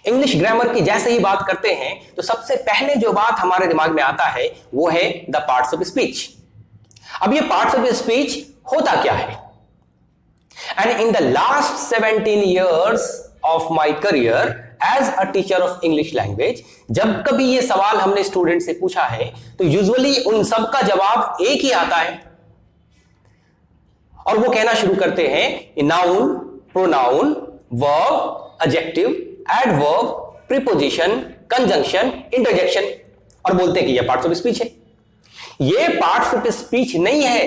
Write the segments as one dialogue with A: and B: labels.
A: English grammar की जैसे ही बात करते हैं तो सबसे पहले जो बात हमारे दिमाग में आता है वो है द पार्ट्स ऑफ स्पीच। अब ये पार्ट्स ऑफ स्पीच होता क्या है? And in the last 17 years of my career as a teacher of English language, जब कभी ये सवाल हमने स्टूडेंट से पूछा है तो यूजुअली उन सब का जवाब एक ही आता है और वो कहना शुरू करते हैं noun, pronoun, verb, adjective, adverb, preposition, conjunction, interjection और बोलते हैं कि ये पार्ट्स ऑफ स्पीच है। ये पार्ट्स ऑफ स्पीच नहीं है,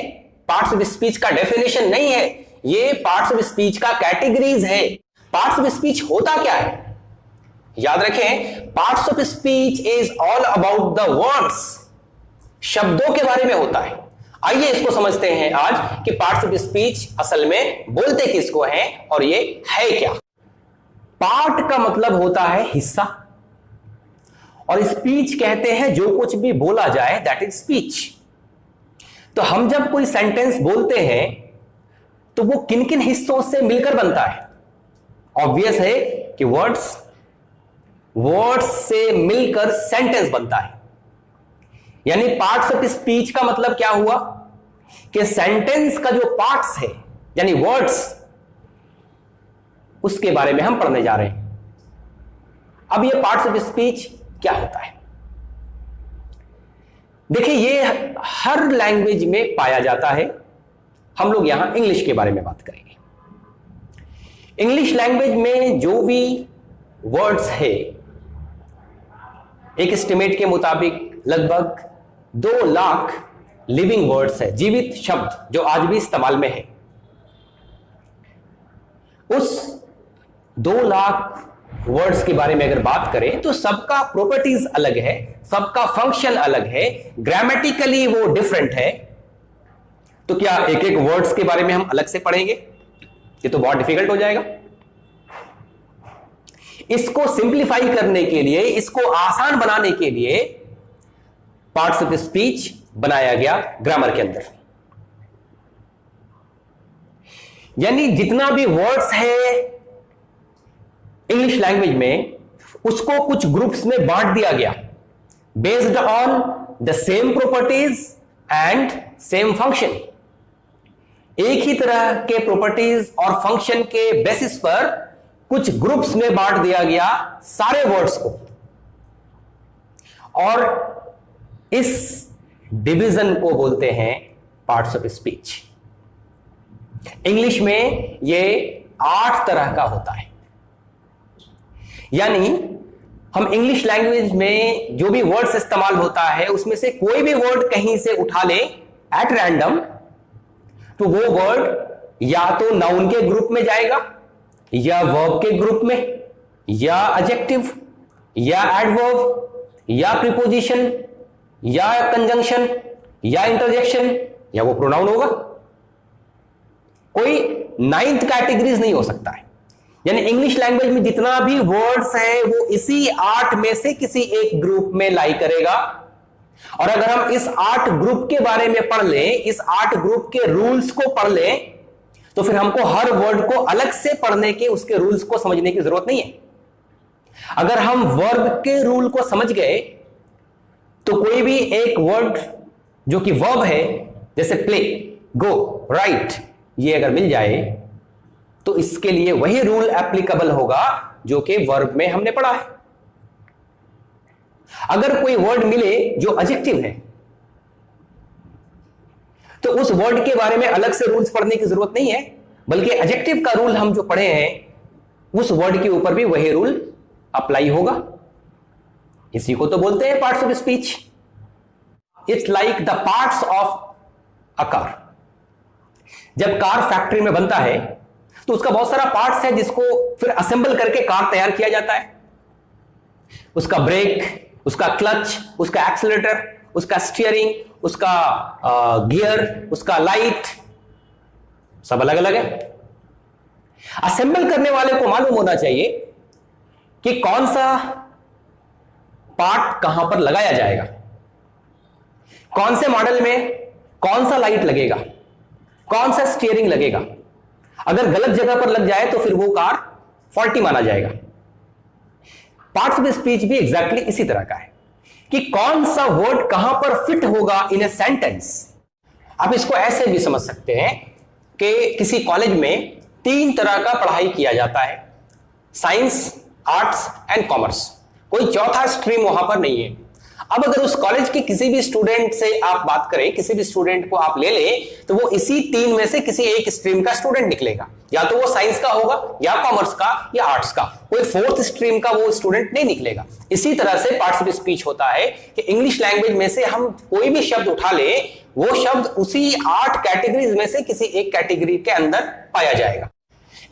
A: पार्ट्स ऑफ स्पीच का डेफिनेशन नहीं है, ये पार्ट्स ऑफ स्पीच का कैटेगरीज है। पार्ट्स ऑफ स्पीच होता क्या है? याद रखें, parts of speech is all about the words, शब्दों के बारे में होता है। आइए इसको समझते हैं आज कि पार्ट्स ऑफ स्पीच असल में बोलते किसको हैं और ये है क्या। पार्ट का मतलब होता है हिस्सा और स्पीच कहते हैं जो कुछ भी बोला जाए, दैट इज स्पीच। तो हम जब कोई सेंटेंस बोलते हैं तो वो किन किन हिस्सों से मिलकर बनता है? ऑब्वियस है कि वर्ड्स से मिलकर सेंटेंस बनता है। यानी पार्ट्स ऑफ स्पीच का मतलब क्या हुआ कि सेंटेंस का जो पार्ट्स है यानी वर्ड्स, उसके बारे में हम पढ़ने जा रहे हैं। अब ये पार्ट्स ऑफ स्पीच क्या होता है? देखिए, ये हर लैंग्वेज में पाया जाता है। हम लोग यहां इंग्लिश के बारे में बात करेंगे। इंग्लिश लैंग्वेज में जो भी वर्ड्स है, एक एस्टिमेट के मुताबिक लगभग 2 लाख लिविंग वर्ड्स है, जीवित शब्द जो आज भी इस्तेमाल में है। उस 2 लाख वर्ड्स के बारे में अगर बात करें तो सबका प्रॉपर्टीज अलग है, सबका फंक्शन अलग है, ग्रामेटिकली वो डिफरेंट है। तो क्या एक एक वर्ड्स के बारे में हम अलग से पढ़ेंगे? ये तो बहुत डिफिकल्ट हो जाएगा। इसको सिंप्लीफाई करने के लिए, इसको आसान बनाने के लिए पार्ट्स ऑफ स्पीच बनाया गया ग्रामर के अंदर। यानी जितना भी वर्ड्स है इंग्लिश लैंग्वेज में, उसको कुछ ग्रुप्स में बांट दिया गया based on the same properties and same function. एक ही तरह के प्रॉपर्टीज और फंक्शन के बेसिस पर कुछ ग्रुप्स में बांट दिया गया सारे वर्ड्स को, और इस डिवीजन को बोलते हैं पार्ट्स ऑफ स्पीच। इंग्लिश में ये 8 तरह का होता है। यानी हम इंग्लिश लैंग्वेज में जो भी वर्ड्स इस्तेमाल होता है उसमें से कोई भी वर्ड कहीं से उठा ले एट रैंडम, तो वो वर्ड या तो नाउन के ग्रुप में जाएगा, या वर्ब के ग्रुप में, या एडजेक्टिव, या एडवर्ब, या प्रीपोजिशन, या कंजंक्शन, या इंटरजेक्शन, या वो प्रोनाउन होगा। कोई 9th कैटेगरीज नहीं हो सकता है। यानी इंग्लिश लैंग्वेज में जितना भी वर्ड्स है वो इसी 8 में से किसी एक ग्रुप में लाई करेगा। और अगर हम इस 8 ग्रुप के बारे में पढ़ लें, इस 8 ग्रुप के रूल्स को पढ़ लें, तो फिर हमको हर वर्ड को अलग से पढ़ने के, उसके रूल्स को समझने की जरूरत नहीं है। अगर हम वर्ब के रूल को समझ गए तो कोई भी एक वर्ड जो कि वर्ब है, जैसे प्ले, गो, राइट, ये अगर मिल जाए तो इसके लिए वही रूल एप्लीकेबल होगा जो कि वर्ब में हमने पढ़ा है। अगर कोई वर्ड मिले जो एडजेक्टिव है तो उस वर्ड के बारे में अलग से रूल्स पढ़ने की जरूरत नहीं है, बल्कि एडजेक्टिव का रूल हम जो पढ़े हैं उस वर्ड के ऊपर भी वही रूल अप्लाई होगा। इसी को तो बोलते हैं parts of speech. It's like the parts of a car. जब कार फैक्ट्री में बनता है तो उसका बहुत सारा पार्ट्स है जिसको फिर असेंबल करके कार तैयार किया जाता है। उसका ब्रेक, उसका क्लच, उसका एक्सीलरेटर, उसका स्टीयरिंग, उसका गियर, उसका लाइट, सब अलग अलग है। असेंबल करने वाले को मालूम होना चाहिए कि कौन सा पार्ट कहां पर लगाया जाएगा, कौन से मॉडल में कौन सा लाइट लगेगा, कौन सा स्टीयरिंग लगेगा। अगर गलत जगह पर लग जाए तो फिर वो कार फॉल्टी माना जाएगा। पार्ट्स ऑफ स्पीच भी एग्जैक्टली इसी तरह का है कि कौन सा वर्ड कहां पर फिट होगा इन ए सेंटेंस। आप इसको ऐसे भी समझ सकते हैं कि किसी कॉलेज में 3 तरह का पढ़ाई किया जाता है, साइंस, आर्ट्स एंड कॉमर्स। कोई चौथा स्ट्रीम वहां पर नहीं है। अब अगर उस कॉलेज के किसी भी स्टूडेंट से आप बात करें, किसी भी स्टूडेंट को आप ले लें, तो वो इसी 3 में से किसी एक स्ट्रीम का स्टूडेंट निकलेगा। या तो वो साइंस का होगा, या कॉमर्स का, या आर्ट्स का। कोई 4th स्ट्रीम का वो स्टूडेंट नहीं निकलेगा। इसी तरह से पार्ट्स ऑफ स्पीच होता है कि इंग्लिश लैंग्वेज में से हम कोई भी शब्द उठा ले, वो शब्द उसी 8 कैटेगरीज में से किसी एक कैटेगरी के अंदर पाया जाएगा।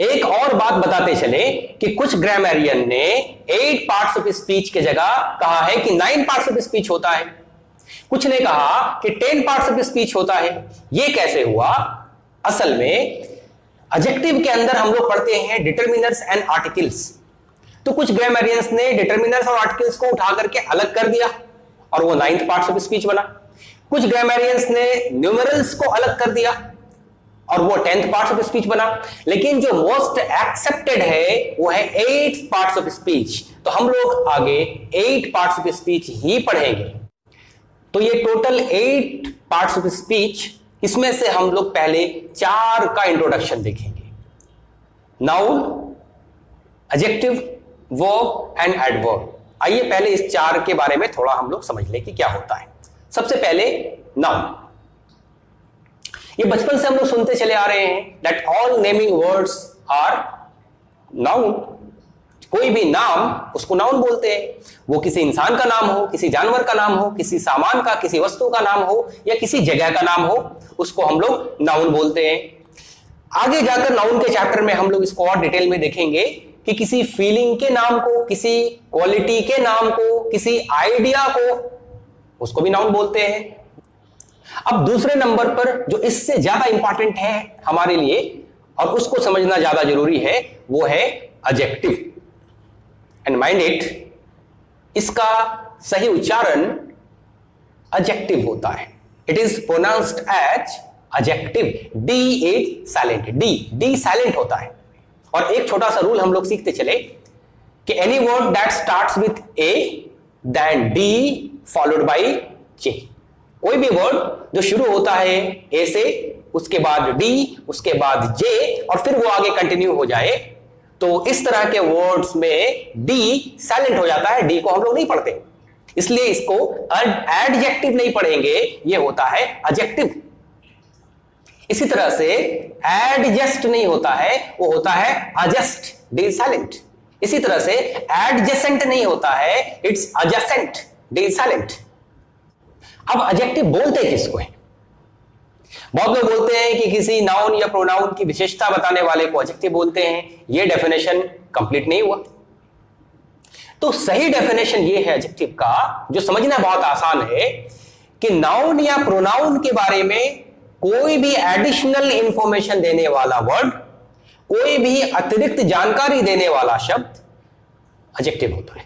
A: एक और बात बताते चले कि कुछ ग्रामरियन ने 8 पार्ट्स ऑफ स्पीच की जगह कहा है कि 9 पार्ट्स ऑफ स्पीच होता है। कुछ ने कहा कि 10 पार्ट्स ऑफ स्पीच होता है। यह कैसे हुआ? असल में एडजेक्टिव के अंदर हम लोग पढ़ते हैं डिटरमिनर्स एंड आर्टिकल्स। तो कुछ ग्रामरियंस ने डिटरमिनर्स और आर्टिकल्स को उठा करके अलग कर दिया और वो 9th पार्ट्स ऑफ स्पीच बना। कुछ ग्रामरियंस ने न्यूमेरल्स को अलग कर दिया और वो 10th पार्ट्स ऑफ स्पीच बना। लेकिन जो मोस्ट एक्सेप्टेड है वो है 8 पार्ट्स ऑफ स्पीच। तो हम लोग आगे 8 पार्ट्स ऑफ स्पीच ही पढ़ेंगे। तो ये टोटल 8 पार्ट्स ऑफ स्पीच, इसमें से हम लोग पहले 4 का इंट्रोडक्शन देखेंगे। Noun, adjective, verb and adverb. आइए पहले इस 4 के बारे में थोड़ा हम लोग समझ लें कि क्या होता है। सबसे पहले नाउन। ये बचपन से हम लोग सुनते चले आ रहे हैं that all naming words are noun. कोई भी नाम, उसको नाउन बोलते हैं। वो किसी इंसान का नाम हो, किसी जानवर का नाम हो, किसी सामान का, किसी वस्तु का नाम हो, या किसी जगह का नाम हो, उसको हम लोग नाउन बोलते हैं। आगे जाकर नाउन के चैप्टर में हम लोग इसको और डिटेल में देखेंगे कि किसी फीलिंग के नाम को, किसी क्वालिटी के नाम को, किसी आइडिया को, उसको भी नाउन बोलते हैं। अब दूसरे नंबर पर जो इससे ज्यादा इंपॉर्टेंट है हमारे लिए और उसको समझना ज्यादा जरूरी है, वो है एडजेक्टिव। एंड माइंड इट, इसका सही उच्चारण एडजेक्टिव होता है। It is pronounced as adjective. D is silent, D silent होता है। और एक छोटा सा रूल हम लोग सीखते चले कि any word that starts with A then D followed by J. कोई भी वर्ड जो शुरू होता है ए से, उसके बाद डी, उसके बाद जे, और फिर वो आगे कंटिन्यू हो जाए, तो इस तरह के वर्ड्स में डी साइलेंट हो जाता है। डी को हम लोग नहीं पढ़ते, इसलिए इसको एडजेक्टिव नहीं पढ़ेंगे, ये होता है एडजेक्टिव। इसी तरह से एडजस्ट नहीं होता है, वो होता है एडजस्ट, डी साइलेंट। इसी तरह से एडजेसेंट नहीं होता है, इट्स एडजेसेंट, डी साइलेंट। अब एडजेक्टिव बोलते किसको है? बहुत लोग बोलते हैं कि किसी नाउन या प्रोनाउन की विशेषता बताने वाले को एडजेक्टिव बोलते हैं। यह डेफिनेशन कंप्लीट नहीं हुआ। तो सही डेफिनेशन यह है एडजेक्टिव का, जो समझना बहुत आसान है, कि नाउन या प्रोनाउन के बारे में कोई भी एडिशनल इंफॉर्मेशन देने वाला वर्ड, कोई भी अतिरिक्त जानकारी देने वाला शब्द एडजेक्टिव होता है।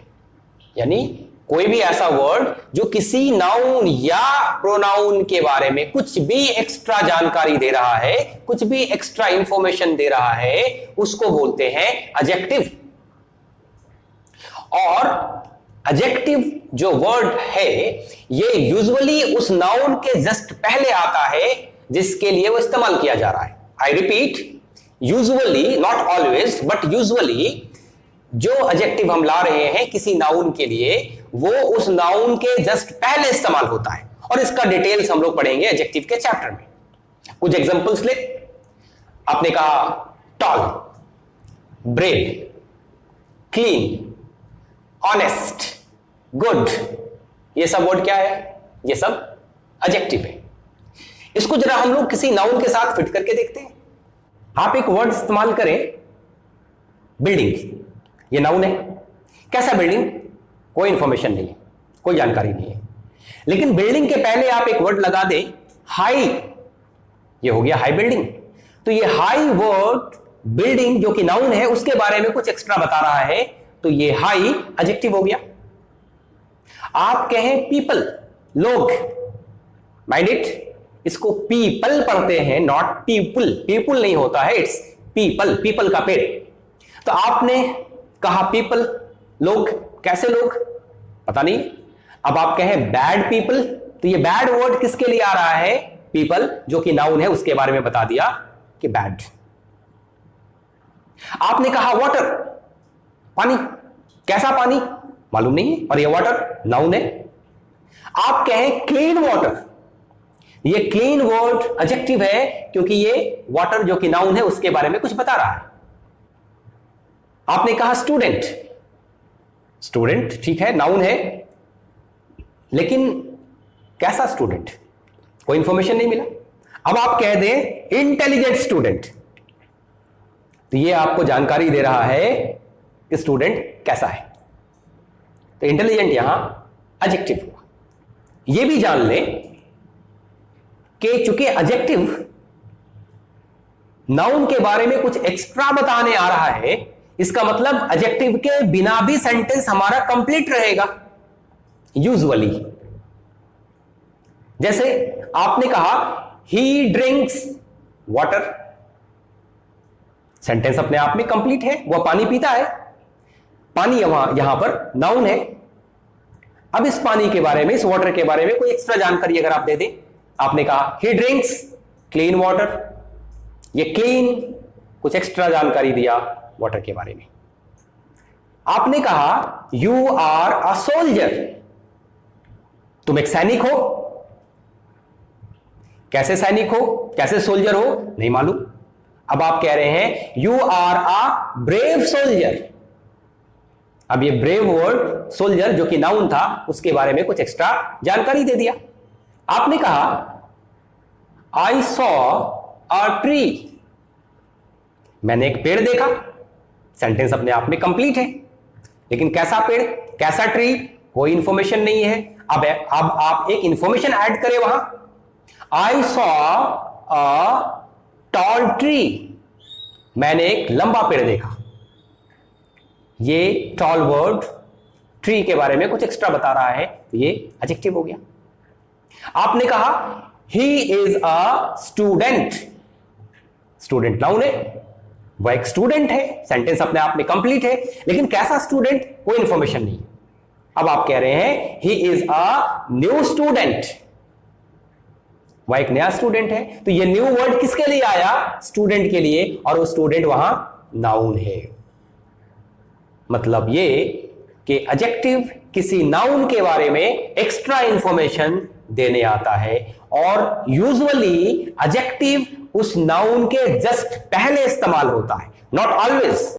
A: यानी कोई भी ऐसा वर्ड जो किसी नाउन या प्रोनाउन के बारे में कुछ भी एक्स्ट्रा जानकारी दे रहा है, कुछ भी एक्स्ट्रा इंफॉर्मेशन दे रहा है, उसको बोलते हैं एडजेक्टिव। और एडजेक्टिव जो वर्ड है, ये यूजुअली उस नाउन के जस्ट पहले आता है जिसके लिए वो इस्तेमाल किया जा रहा है। I repeat, usually, not always but usually, जो एडजेक्टिव हम ला रहे हैं किसी नाउन के लिए, वो उस नाउन के जस्ट पहले इस्तेमाल होता है। और इसका डिटेल्स हम लोग पढ़ेंगे एडजेक्टिव के चैप्टर में। कुछ एग्जांपल्स ले। आपने कहा tall, brave, clean, honest, good, ये सब वर्ड क्या है? ये सब एडजेक्टिव है। इसको जरा हम लोग किसी नाउन के साथ फिट करके देखते हैं। आप एक वर्ड इस्तेमाल करें, बिल्डिंग, ये नाउन है। कैसा बिल्डिंग? कोई इंफॉर्मेशन नहीं है, कोई जानकारी नहीं है। लेकिन बिल्डिंग के पहले आप एक वर्ड लगा दें, हाई, ये हो गया हाई बिल्डिंग। तो ये हाई वर्ड, बिल्डिंग जो कि नाउन है, उसके बारे में कुछ एक्स्ट्रा बता रहा है, तो ये हाई एडजेक्टिव हो गया। आप कहें पीपल, लोग, माइंड इट, इसको पीपल पढ़ते हैं, नॉट पीपुल। पीपुल नहीं होता है, इट्स पीपल, पीपल का पेड़। तो आपने कहा पीपल, लोग, कैसे लोग? पता नहीं। अब आप कहें बैड पीपल, तो ये बैड वर्ड किसके लिए आ रहा है? पीपल जो कि नाउन है उसके बारे में बता दिया कि बैड। आपने कहा वाटर, पानी, कैसा पानी मालूम नहीं है, और ये वाटर नाउन है। आप कहें क्लीन वाटर, ये क्लीन वर्ड एडजेक्टिव है क्योंकि ये वाटर जो कि नाउन है उसके बारे में कुछ बता रहा है। आपने कहा स्टूडेंट, स्टूडेंट ठीक है नाउन है, लेकिन कैसा स्टूडेंट, कोई इंफॉर्मेशन नहीं मिला। अब आप कह दें इंटेलिजेंट स्टूडेंट, तो ये आपको जानकारी दे रहा है कि स्टूडेंट कैसा है। तो इंटेलिजेंट यहां एडजेक्टिव हुआ। ये भी जान लें कि चूंकि एडजेक्टिव नाउन के बारे में कुछ एक्स्ट्रा बताने आ रहा है, इसका मतलब एडजेक्टिव के बिना भी सेंटेंस हमारा कंप्लीट रहेगा यूजुअली। जैसे आपने कहा ही ड्रिंक्स वाटर, सेंटेंस अपने आप में कंप्लीट है, वह पानी पीता है। पानी यहां पर नाउन है। अब इस पानी के बारे में, इस वाटर के बारे में कोई एक्स्ट्रा जानकारी अगर आप दे दें, आपने कहा ही ड्रिंक्स क्लीन वाटर, ये क्लीन कुछ एक्स्ट्रा जानकारी दिया वाटर के बारे में। आपने कहा यू आर अ सोल्जर, तुम एक सैनिक हो। कैसे सैनिक हो, कैसे सोल्जर हो नहीं मालूम। अब आप कह रहे हैं you are a brave soldier. अब ये ब्रेव वर्ड सोल्जर जो कि नाउन था उसके बारे में कुछ एक्स्ट्रा जानकारी दे दिया। आपने कहा आई सॉ अ ट्री, मैंने एक पेड़ देखा। सेंटेंस अपने आप में कंप्लीट है, लेकिन कैसा पेड़, कैसा ट्री, कोई इंफॉर्मेशन नहीं है। अब आप एक इंफॉर्मेशन ऐड करें वहां, I saw a tall tree, मैंने एक लंबा पेड़ देखा। ये टॉल वर्ड ट्री के बारे में कुछ एक्स्ट्रा बता रहा है, ये एडजेक्टिव हो गया। आपने कहा he is a student, student noun है, वह एक स्टूडेंट है, सेंटेंस अपने आप में कंप्लीट है, लेकिन कैसा स्टूडेंट कोई इंफॉर्मेशन नहीं। अब आप कह रहे हैं he is a new student, वह एक नया स्टूडेंट है। तो ये न्यू वर्ड किसके लिए आया? स्टूडेंट के लिए, और वो स्टूडेंट वहां नाउन है। मतलब ये कि एडजेक्टिव किसी नाउन के बारे में एक्स्ट्रा इंफॉर्मेशन देने आता है, और यूजुअली एडजेक्टिव उस नाउन के जस्ट पहले इस्तेमाल होता है, नॉट ऑलवेज।